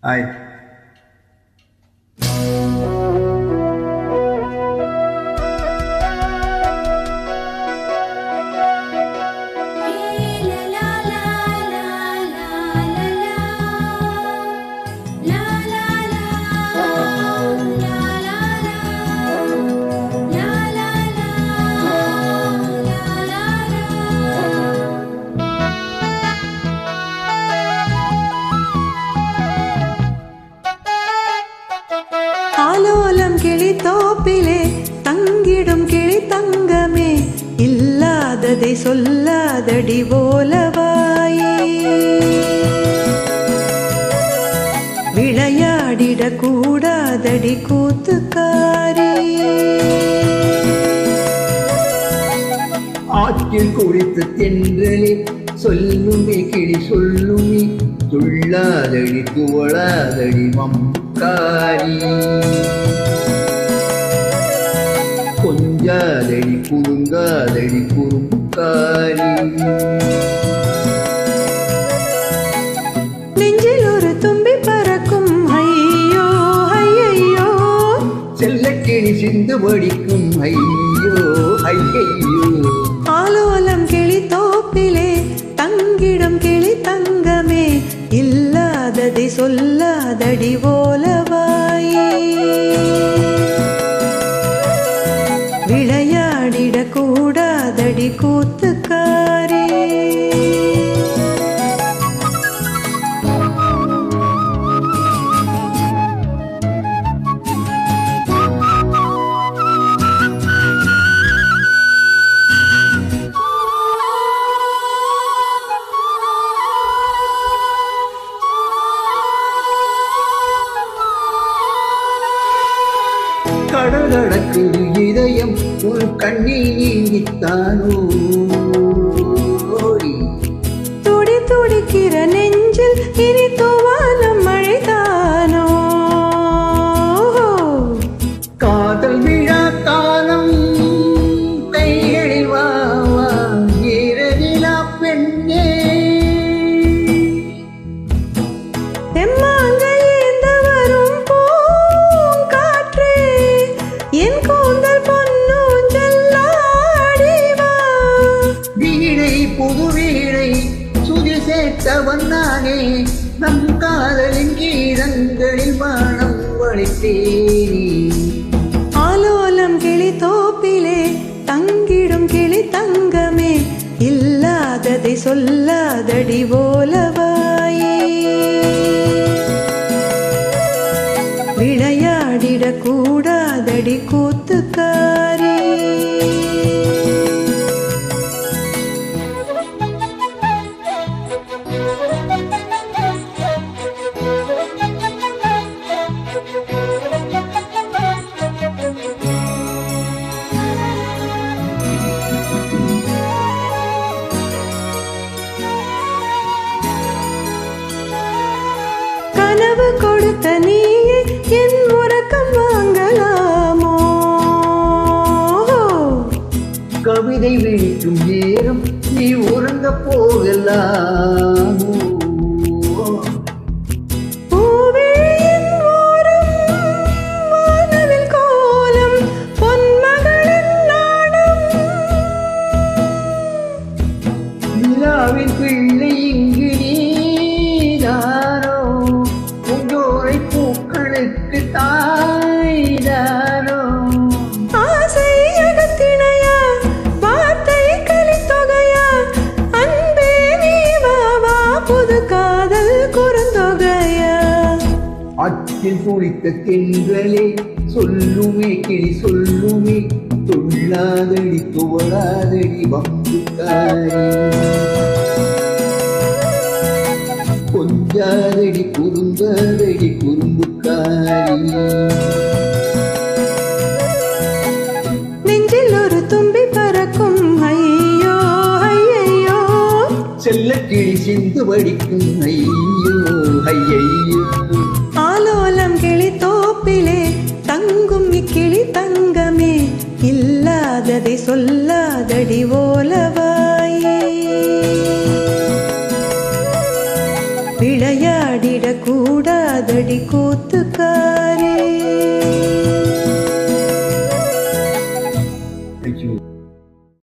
Hi. ஆலோலம் கிளி தோப்பிலே தங்கிடும் கிளி தங்கமே, இல்லாததை சொல்லாதடி ஓலவாயே. விளையாடிட கூடாதடி கூத்துக்காரி. ஆற்றில் குளித்து தென்றலே சொல்லுமே கிளி சொல்லுமே, துள்ளாதடி துவளாதடி மம்காரி. கொஞ்சாதடி குறுங்காதடி குறும்காரி. நெஞ்சில் ஒரு தும்பி பறக்கும் ஐயோ ஐயையோ, செல்லக்கிளி சிந்து படிக்கும் ஐயோ ஐயையோ. ஆலோலம் கிளி தோப்பிலே தங்கிடும் கிளி தங்கமே, இல்லாததை சொல்லாதடி ஓலவாயே. விளையாடிட கூடாதடி கூத்துக்காரி. கடல் கடக்குது இதயம் ஒரு கண்ணீர் நீங்கித்தானோ. துடி துடிக்கிற நெஞ்சில் இனி துவாலம் மழைதானோ. காதல் விழா காலம் கைகளில் வாவா இரவிலா பெண்ணே. என் கூந்தல் பொன்னூஞ்சல்லாடிவா. வீணை புது வீணை சுதி சேர்த்தவன் நானே, நம் காதலின் கீதங்களில் வானம் வழித்தேனே. ஆலோலம் கிளி தோப்பிலே தங்கிடும் கிளி தங்கமே, இல்லாததை சொல்லாதடி ஓலவாயே. விளையாடிட கூடாதடி கூத்துக்காரி. கனவு கொடுத்த நீயே என் உறக்கம் வாங்கலாமோ. கவிதை விழிக்கும் நேரம் நீ உறங்க போகலாமோ. பூவிழியின் ஓரம் வானவில் கோலம் பொன்மகளின் நாடம். நிலாவின் பிள்ளை இங்கு நீதானோ, உங்கோரை பூக்களுக்கு தாய்தானோ. ஆசை அகத்திணையா வார்த்தை கலித்தொகையா, அன்பே நீ வா புது காதல் குறுந்தொகையா. ஆற்றில் குளித்த தென்றலே சொல்லுமே கிளி சொல்லுமே, துள்ளாதடி துவளாதடி வம்புக்காரி. கொஞ்சாதடி குறுங்காதடி குறும்புக்காரி. நெஞ்சில் ஒரு தும்பி பறக்கும் ஐயோ ஐயையோ, செல்லக்கிளி சிந்து படிக்கும் ஐயோ ஐயையோ. ஆலோலம் கிளி தோப்பிலே தங்கும் இக்கிளி தங்கமே, இல்லாததை சொல்லாதடி ஓலவாயே. விளையாடிட கூட பொருந்தாதடி கூத்துக்காரி.